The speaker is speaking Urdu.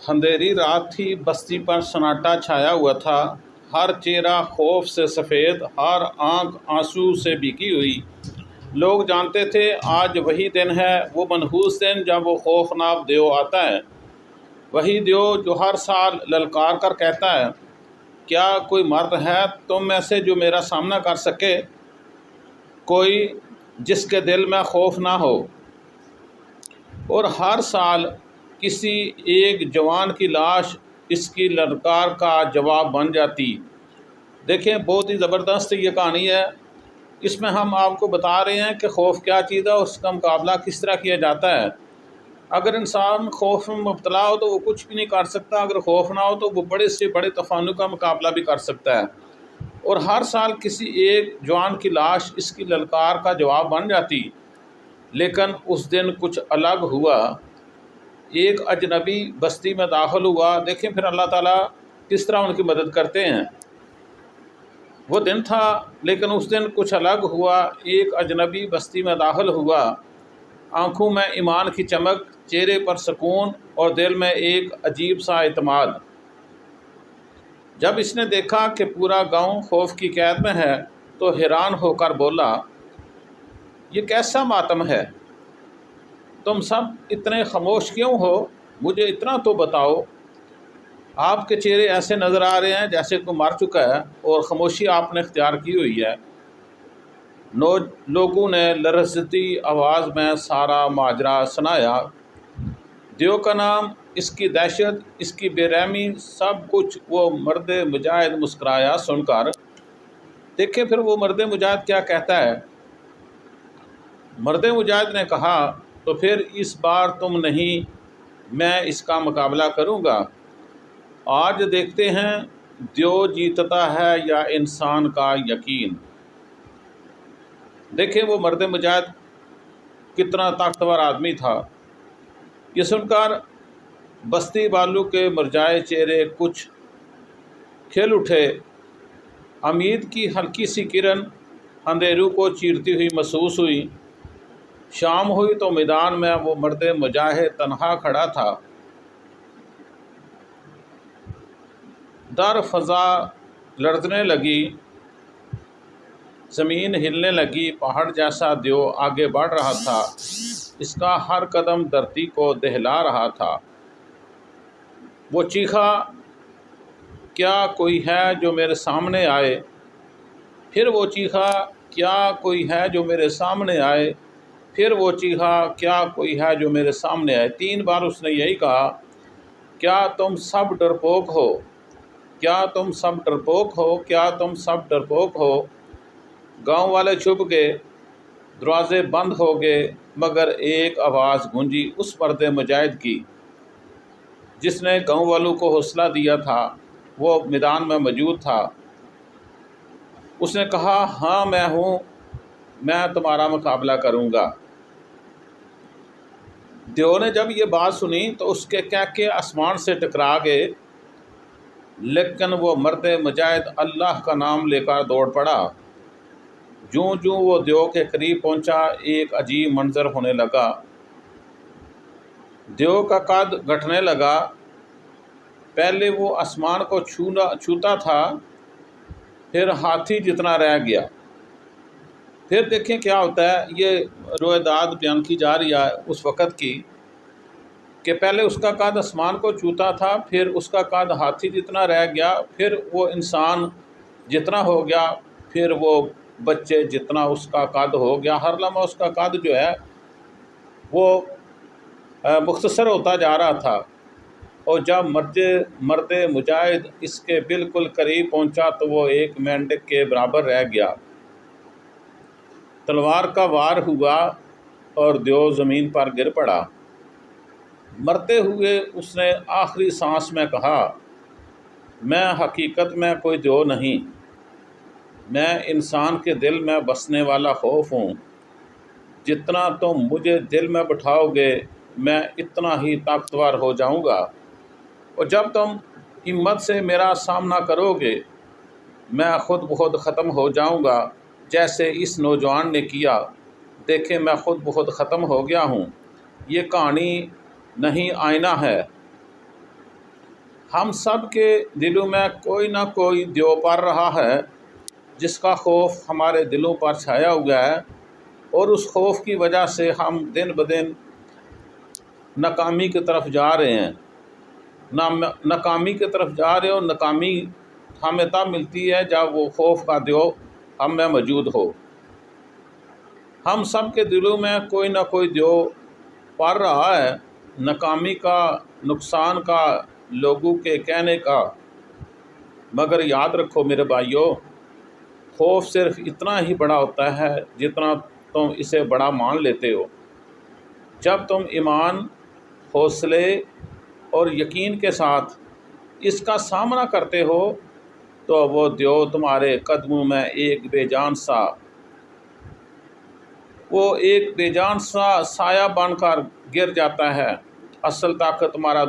اندھیری رات تھی، بستی پر سناٹا چھایا ہوا تھا، ہر چہرہ خوف سے سفید، ہر آنکھ آنسو سے بھیگی ہوئی۔ لوگ جانتے تھے آج وہی دن ہے، وہ منحوس دن جب وہ خوفناک دیو آتا ہے، وہی دیو جو ہر سال للکار کر کہتا ہے، کیا کوئی مرد ہے تم میں سے جو میرا سامنا کر سکے، کوئی جس کے دل میں خوف نہ ہو۔ اور ہر سال کسی ایک جوان کی لاش اس کی للکار کا جواب بن جاتی۔ دیکھیں، بہت ہی زبردست یہ کہانی ہے۔ اس میں ہم آپ کو بتا رہے ہیں کہ خوف کیا چیز ہے، اس کا مقابلہ کس طرح کیا جاتا ہے۔ اگر انسان خوف میں مبتلا ہو تو وہ کچھ بھی نہیں کر سکتا، اگر خوف نہ ہو تو وہ بڑے سے بڑے طوفانوں کا مقابلہ بھی کر سکتا ہے۔ اور ہر سال کسی ایک جوان کی لاش اس کی للکار کا جواب بن جاتی، لیکن اس دن کچھ الگ ہوا۔ ایک اجنبی بستی میں داخل ہوا۔ دیکھیں پھر اللہ تعالیٰ کس طرح ان کی مدد کرتے ہیں۔ وہ دن تھا لیکن اس دن کچھ الگ ہوا۔ ایک اجنبی بستی میں داخل ہوا، آنکھوں میں ایمان کی چمک، چہرے پر سکون اور دل میں ایک عجیب سا اعتماد۔ جب اس نے دیکھا کہ پورا گاؤں خوف کی قید میں ہے تو حیران ہو کر بولا، یہ کیسا ماتم ہے؟ تم سب اتنے خاموش کیوں ہو؟ مجھے اتنا تو بتاؤ۔ آپ کے چہرے ایسے نظر آ رہے ہیں جیسے کوئی مر چکا ہے اور خاموشی آپ نے اختیار کی ہوئی ہے۔ لوگوں نے لرزتی آواز میں سارا ماجرا سنایا، دیو کا نام، اس کی دہشت، اس کی بے رحمی، سب کچھ۔ وہ مرد مجاہد مسکرایا سن کر۔ دیکھیں پھر وہ مرد مجاہد کیا کہتا ہے۔ مرد مجاہد نے کہا، تو پھر اس بار تم نہیں، میں اس کا مقابلہ کروں گا۔ آج دیکھتے ہیں دیو جیتتا ہے یا انسان کا یقین۔ دیکھیں وہ مرد مجاہد کتنا طاقتور آدمی تھا۔ یہ سن کر بستی والوں کے مرجائے چہرے کچھ کھل اٹھے۔ امید کی ہلکی سی کرن اندھیروں کو چیرتی ہوئی محسوس ہوئی۔ شام ہوئی تو میدان میں وہ مرد مجاہد تنہا کھڑا تھا۔ در فضا لرزنے لگی، زمین ہلنے لگی، پہاڑ جیسا دیو آگے بڑھ رہا تھا، اس کا ہر قدم دھرتی کو دہلا رہا تھا۔ وہ چیخا، کیا کوئی ہے جو میرے سامنے آئے؟ پھر وہ چیخا، کیا کوئی ہے جو میرے سامنے آئے؟ پھر وہ چیخا، کیا کوئی ہے جو میرے سامنے آئے؟ 3 بار اس نے یہی کہا، کیا تم سب ڈرپوک ہو؟ کیا تم سب ڈرپوک ہو؟ کیا تم سب ڈرپوک ہو؟ گاؤں والے چھپ گئے، دروازے بند ہو گئے، مگر ایک آواز گونجی اس مرد مجاہد کی جس نے گاؤں والوں کو حوصلہ دیا تھا۔ وہ میدان میں موجود تھا۔ اس نے کہا، ہاں میں ہوں، میں تمہارا مقابلہ کروں گا۔ دیو نے جب یہ بات سنی تو اس کے کہکے آسمان سے ٹکرا گئے، لیکن وہ مرد مجاہد اللہ کا نام لے کر دوڑ پڑا۔ جوں جوں وہ دیو کے قریب پہنچا، ایک عجیب منظر ہونے لگا۔ دیو کا قد گھٹنے لگا۔ پہلے وہ آسمان کو چھوتا تھا، پھر ہاتھی جتنا رہ گیا۔ پھر دیکھیں کیا ہوتا ہے۔ یہ روایات بیان کی جا رہی ہے اس وقت کی کہ پہلے اس کا قد آسمان کو چھوتا تھا، پھر اس کا قد ہاتھی جتنا رہ گیا، پھر وہ انسان جتنا ہو گیا، پھر وہ بچے جتنا اس کا قد ہو گیا۔ ہر لمحہ اس کا قد جو ہے وہ مختصر ہوتا جا رہا تھا۔ اور جب مرد مجاہد اس کے بالکل قریب پہنچا تو وہ ایک مینڈک کے برابر رہ گیا۔ تلوار کا وار ہوا اور دیو زمین پر گر پڑا۔ مرتے ہوئے اس نے آخری سانس میں کہا، میں حقیقت میں کوئی دیو نہیں، میں انسان کے دل میں بسنے والا خوف ہوں۔ جتنا تم مجھے دل میں بٹھاؤ گے میں اتنا ہی طاقتور ہو جاؤں گا، اور جب تم ہمت سے میرا سامنا کرو گے میں خود بخود ختم ہو جاؤں گا، جیسے اس نوجوان نے کیا۔ دیکھیں میں خود بخود ختم ہو گیا ہوں۔ یہ کہانی نہیں، آئینہ ہے۔ ہم سب کے دلوں میں کوئی نہ کوئی دیو پڑ رہا ہے جس کا خوف ہمارے دلوں پر چھایا ہوا ہے، اور اس خوف کی وجہ سے ہم دن بدن ناکامی کی طرف جا رہے ہیں، ناکامی کی طرف جا رہے ہو۔ ناکامی ہمیں تب ملتی ہے جب وہ خوف کا دیو ہم میں موجود ہو۔ ہم سب کے دلوں میں کوئی نہ کوئی دیو پڑ رہا ہے، ناکامی کا، نقصان کا، لوگوں کے کہنے کا۔ مگر یاد رکھو میرے بھائیو، خوف صرف اتنا ہی بڑا ہوتا ہے جتنا تم اسے بڑا مان لیتے ہو۔ جب تم ایمان، حوصلے اور یقین کے ساتھ اس کا سامنا کرتے ہو تو وہ دیو تمہارے قدموں میں ایک بے جان سا سایہ بن کر گر جاتا ہے۔ اصل طاقت تمہارا